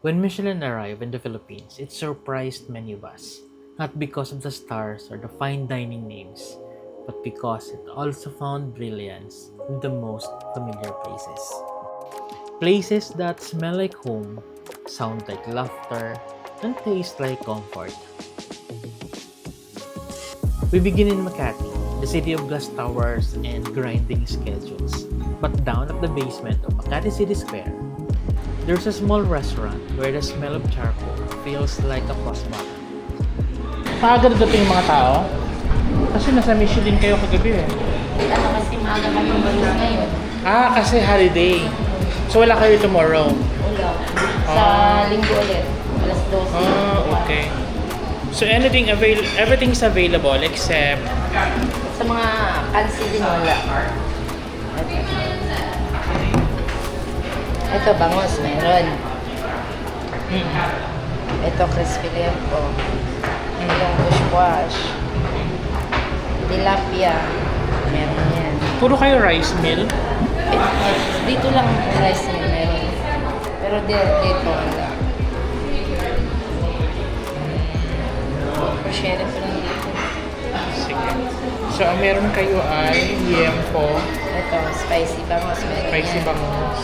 When Michelin arrived in the Philippines, it surprised many of us, not because of the stars or the fine dining names, but because it also found brilliance in the most familiar places. Places that smell like home, sound like laughter, and taste like comfort. We begin in Makati, the city of glass towers and grinding schedules. But down at the basement of Makati City Square, there's a small restaurant where the smell of charcoal feels like a pause button. Maaga na dating yung mga tao? Kasi nasa Michelin kayo kagabi eh. Ano kasi maaga kami balis ngayon. Ah, kasi holiday. So wala kayo tomorrow? Wala. Sa linggo ulit. Alas 12. Ah, okay. So everything's available except Sa mga kansi din wala. Ito bangus meron. Ito crispy lempo. Yung bushwash. Tilapia. Meron yan. puro kayo rice meal. Dito lang rice meal meron. Pero dito wala. Share ko lang dito. Sige. So ang meron kayo ay liempo, Ito, spicy bangus meron spicy yan. bangus,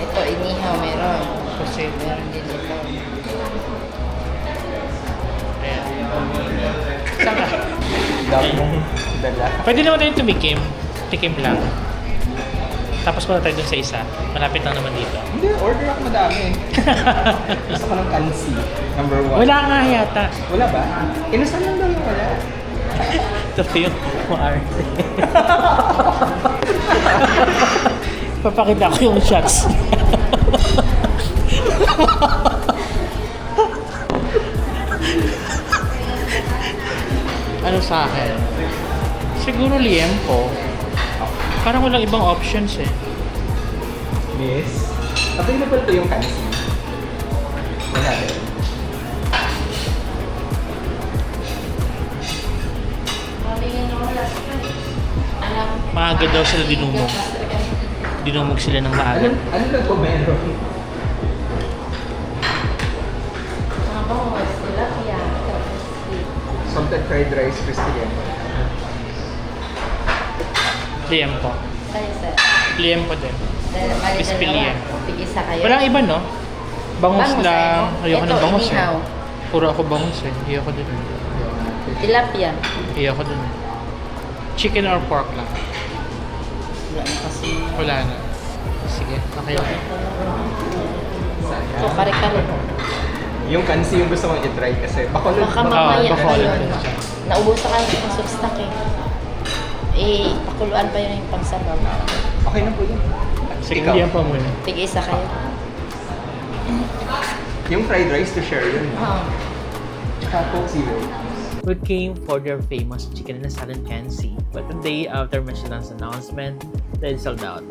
Ito, inihaw meron. kasi Meron din ito. ayan. Saan ka? Dami mong dala. Pwede naman tayo tumikim. Tikim lang. Tapos punta tayo dun sa isa. Malapit lang naman dito. Hindi, order ako madami. Gusto ko ng kansi. Number 1. Wala nga yata. Wala ba? Inasal lang daw yung wala. Ito pa yung maarte. Papakita ko yung shots. Ano sa akin? Siguro liempo. Parang walang ibang options eh. Yes. Available to yung kansi. Wala din. Maaga daw sila dinumog. Dinumog sila ng maaga. Ano lang po meron? Mga bangus, tilapia. Salted fried rice, crispy yan. Liempo. Kayo, sir. Liempo din. Crispy liempo. Tig-isa kayo. Walang iba no? Bangus Bangus, lang. Ayoko ito, ng bangus eh. inihaw. Puro ako bangus eh. Ayoko din. Tilapia. Ayoko din eh. Chicken or pork lang. Wala na kasi. Wala na. Sige, okay lang. Ito, kare-kare. Yung kansi yung gusto mong i-try kasi bakulod. Baka mamaya bacolod. ano, naubusan ka ng substock eh. Eh, pakuluan pa yun yung pangsabaw. Okay na po yun. Sige, Ikaw, liempo muna. Tig-isa kayo. yung fried rice to share yun. Oo. Tsaka Coke Zero. We came for their famous chicken and salad Cancy, but the day after Michelin's announcement, they sold out.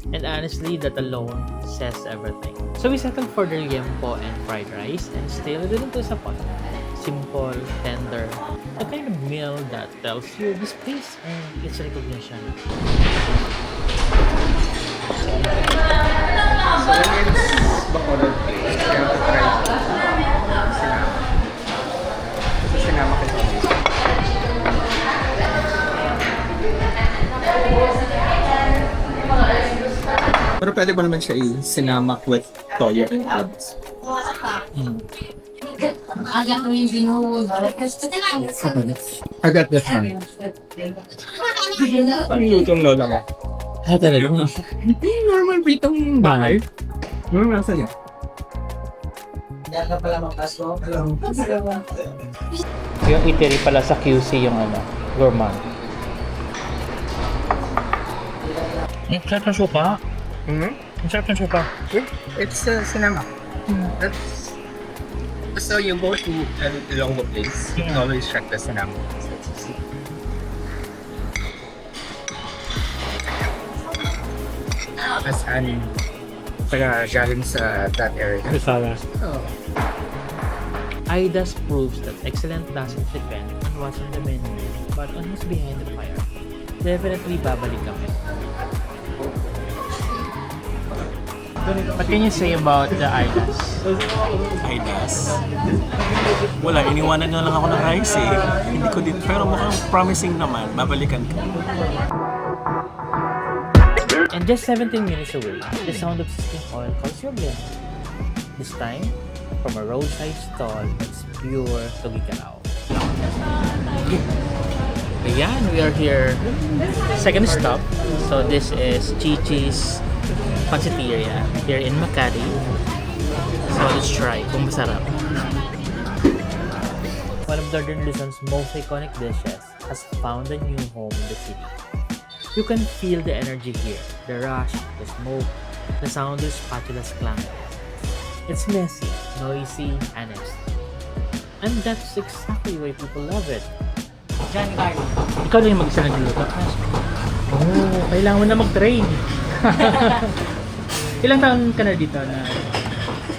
And honestly, that alone says everything. So we settled for their liempo and fried rice, and still didn't disappoint. Simple, tender, the kind of meal that tells you this place and its recognition. So when it's bakulod place, you have to try sinama. Kasi sinama kasi. Pero pwede ba naman siya i-sinamak with toyo and herbs? Aga ko yung binuhod. I got this one. Ano lutong lola mo? Ah, talaga? Hindi, normal pritong bahay. Ano nasa niya? Yung eatery pala sa QC yung ano, gourmand. Ang sarap ng supa. Ang sarap ng supa. It's sinama. That's so you go to a Ilonggo place, you can always check the sinama. As an galing sa that area. Masala. Oh. Aida's proves that excellent doesn't depend on what's on the menu, but on who's behind the fire. Definitely babalik kami. What can you say about the Aidas? Aidas. Wala, iniwanan na lang ako ng rice eh. Hindi ko din, pero mukhang promising naman. Babalikan ko. And just 17 minutes away, the sound of sizzling oil calls your blood. This time, from a roadside stall, it's pure Togigaraw. Ayan, we are here. Second stop. So this is Chie's Panciteria here in Makati. So let's try kung masarap. One of Northern Luzon's most iconic dishes has found a new home in the city. You can feel the energy here, the rush, the smoke, the sound of spatulas clanking. It's messy, noisy, honest. And that's exactly why people love it. Ikaw na yung mag-isa nagluluto. Oh, kailangan mo na mag-train. Ilang taon ka na dito na?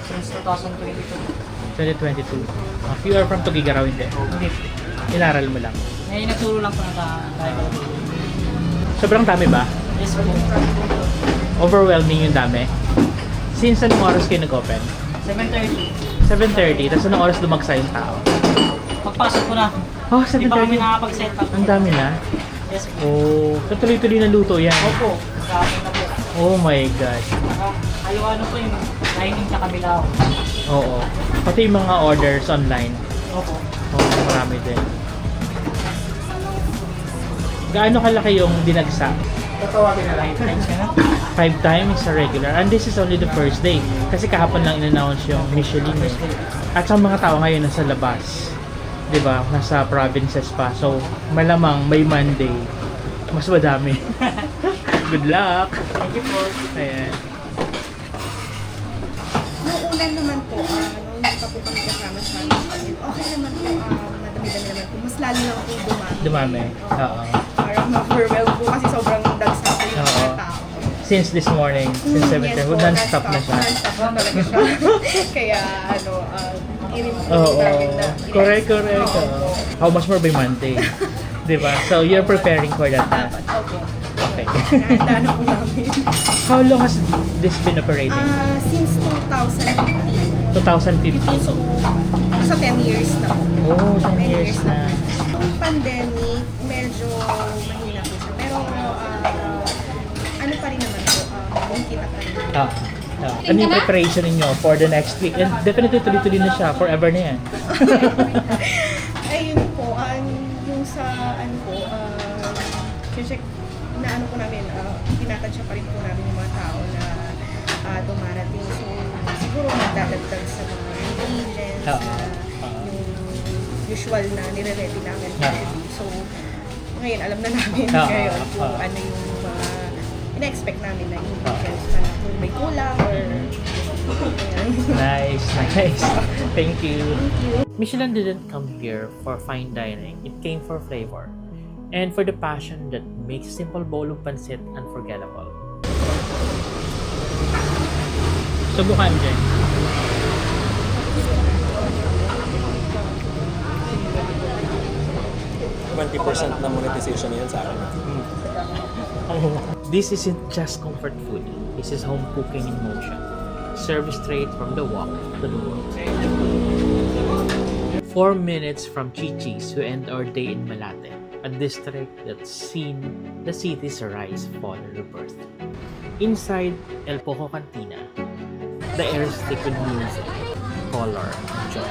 Since 2022. 2022. You are from Tugigaraw, hindi? Hindi. Inaral mo lang. Ngayon nagturo lang po tayo. Sobrang dami ba? Yes po. Overwhelming yung dami. Since anong oras kayo nag-open? 7:30. 7:30. Tapos anong oras lumagsa yung tao? Pagpasok ko na. Oh, Hindi pa kami 7:30. nakapag-set up. Ang dami na. Yes po. Oh, so tuloy-tuloy na luto yan. Opo. Sa akin na po. Oh my God. Ayaw ano po yung dining sa kabila. Oo. Pati yung mga orders online. Opo. Oo, marami din. Gaano kalaki yung dinagsa? Tatawagin na lang. Thanks ka na. 5 times sa regular. And this is only the first day. Kasi kahapon lang in-announce yung Michelin eh. At sa mga tao ngayon nasa labas. 'Di ba? Nasa provinces pa. So, malamang may Monday. Mas madami. Good luck! Thank you po. Ayan. Noong una naman po, nung hindi pa po kami kasama sa amin, okay naman po, madami-dami naman po. Mas lalo lang po dumami. Dumami. Oo. Parang ma-overwhelm po kasi sobrang dagsa po yung Oo. mga tao. Since this morning, since 7:30, Yes po, non-stop na siya. Non-stop na talaga siya. Kaya, irin po Oo. namin na. Correct. Oo. How much more by Monday? 'Di ba? So, you're preparing for that na? Dapat, opo. Okay. Nahanda na po namin. How long has this been operating? Since 2015. 2015. So, sa 10 years na po. Oh, 10 years na. Nung pandemic, medyo mahina po siya. Pero, ano pa rin naman po, kita pa rin. Ano yung preparation ninyo for the next week? And definitely tuloy-tuloy na siya. Forever na yan. Ayun po, yung sa, check na po namin, tinatansya pa rin po namin yung mga tao na dumarating. So, siguro magdadagdag sa mga ingredients, yung usual na nire-ready namin. So, ngayon, alam na namin ngayon kung ano yung mga ina-expect namin na ingredients na kung may kulang or Nice. Thank you. Michelin didn't come here for fine dining, it came for flavor. And for the passion that makes simple bowl of pancit unforgettable. Subukan dyan. %20 na monetization yan sa akin. This isn't just comfort food, this is home cooking in motion. Served straight from the wok to the world. 4 minutes from Chie's, we end our day in Malate, a district that's seen the city's rise, fall, and rebirth. Inside El Poco Cantina, the air is thick with music, color, and joy.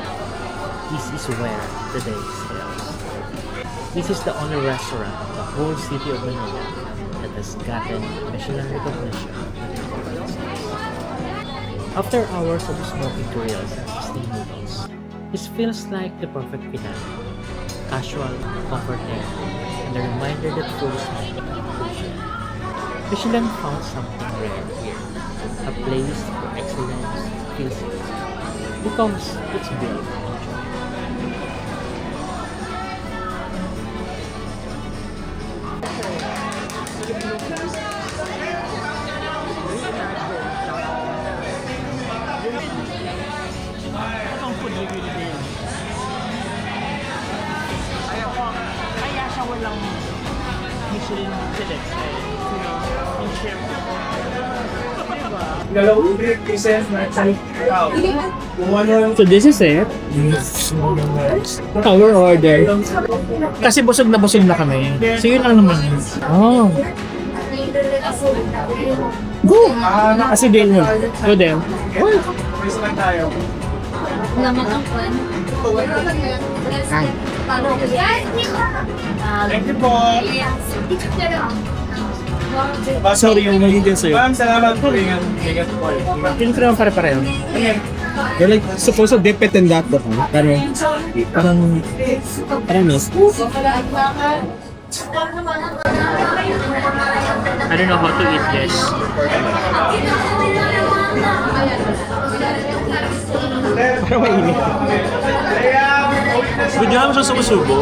This is where the day starts. This is the only restaurant in the whole city of Manila that has gotten Michelin recognition. After hours of smoky grills and tasty noodles, this feels like the perfect finale. Casual, comforting, and a reminder that food is not competition. Michelin found something rare here, a place where excellence feels easy, because it's built on joy. Kaya siya walang Michelin select. Yung chef. So this is it. Our order. Kasi busog na kami. So yun lang naman. Oh. Go! Kasi din yun. Go them. Thank you po. Sorry, yung magiging sa'yo. Ma'am, salamat po. Ingat po. Yun ko naman pare-pareho. You're like supposed to dip it in that though. Pero parang miss. I don't know how to eat this. Parang mainit. Bigyan mo siya sumusubo.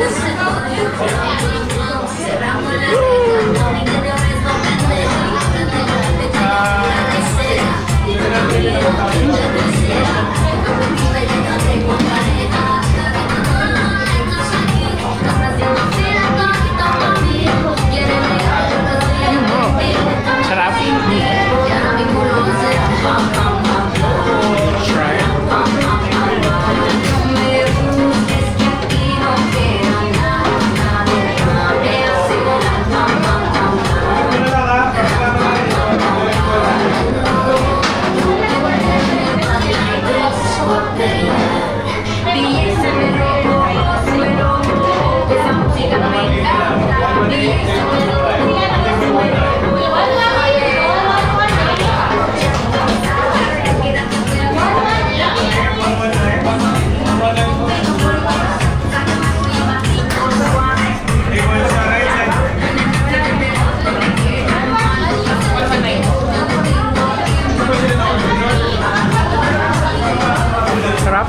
Sarap. Sarap.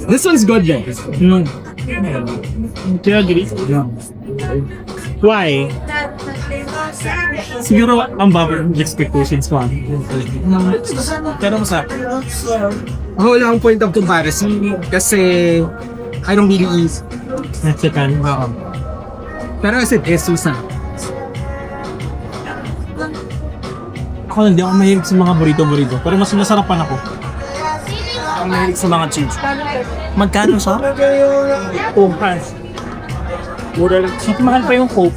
This one's good though. Do you agree? Yeah. Why? Siguro ang baba ng expectations ko. Pero masarap. Ako wala akong point of comparison kasi I don't really eat Mexican. Pero as it is, susan. Ako hindi ako mahilig sa mga burrito. Pero mas nasarapan ako. Ako mahilig sa mga cheese. Magkano sa? Coke. Mura lang. Mahal pa yung Coke.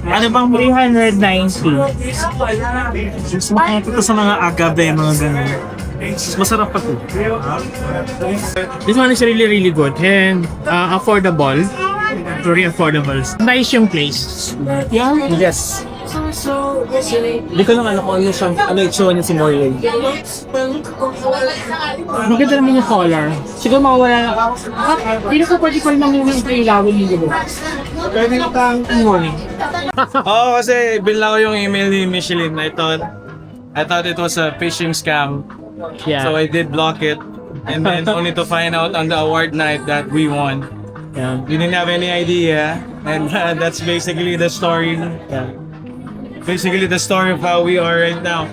Ano bang 390. mas makakita ko sa mga agave, mga ganun. Masarap pa to. This one is really good and affordable. Very affordable. Nice yung place. Yeah? Yes. Hindi ko lang kung ano itsura niya si Morley. Maganda naman yung color. Siguro mawawala na. Hindi ko pwede ko lang yung ilawin yung gano'n. Pwede na kang morning. Oo, kasi binla ko yung email ni Michelin. I thought it was a phishing scam. Yeah. So I did block it. And then only to find out on the award night that we won. Yeah. We didn't have any idea. And that's basically the story. Yeah. Basically the story of how we are right now.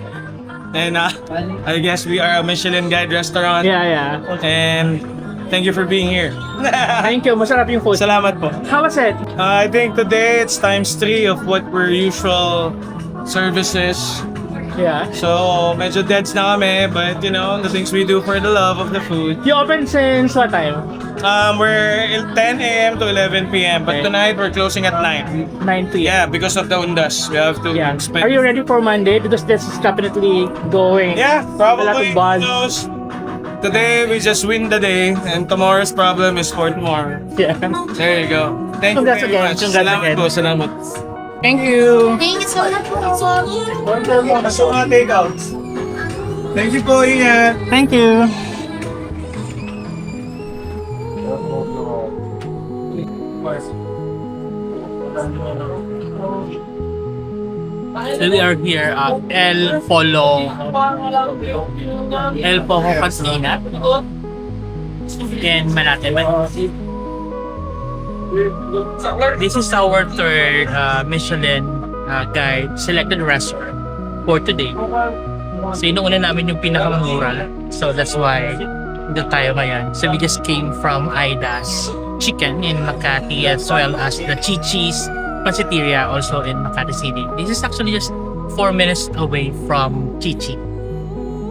And I guess we are a Michelin Guide restaurant. Yeah. And thank you for being here. Thank you. Masarap yung food. Salamat po. How was it? I think today it's times 3 of what were usual services. Yeah. So, medyo deads na kami, but you know, the things we do for the love of the food. You open since what time? We're 10 a.m. to 11 p.m. But Okay. tonight we're closing at 9. 9 p.m. Yeah, because of the undas. We have to Yeah. spend. Are you ready for Monday? Because this is definitely going. Yeah, A lot probably. of buzz. Who knows? Today we just win the day, and tomorrow's problem is for tomorrow. Yeah. There you go. Thank you Congrats very again. much. Congrats Salamat again. po, salamat. Thank you. Thank you so much. Gusto mga takeouts. Thank you po, ingat. Thank you. So we are here at El Poco Cantina in Malate. This is our third Michelin guide selected restaurant for today. So inuuna namin yung pinakamura. So that's why dito tayo ngayon. So we just came from Aida's Chicken in Makati as well as the Chie's Panciteria also in Makati City. This is actually just 4 minutes away from Chie.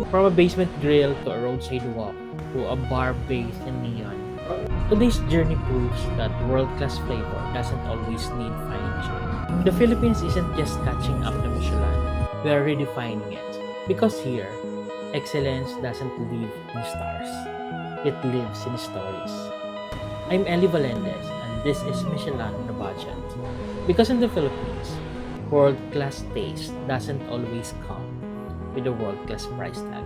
From a basement grill to a roadside walk to a bar bathed in neon, today's journey proves that world-class flavor doesn't always need fine-tuning. The Philippines isn't just catching up to Michelin, we are redefining it. Because here, excellence doesn't live in stars, it lives in stories. I'm Valendez, and this is Michelin on a Budget. Because in the Philippines, world-class taste doesn't always come with a world-class price tag.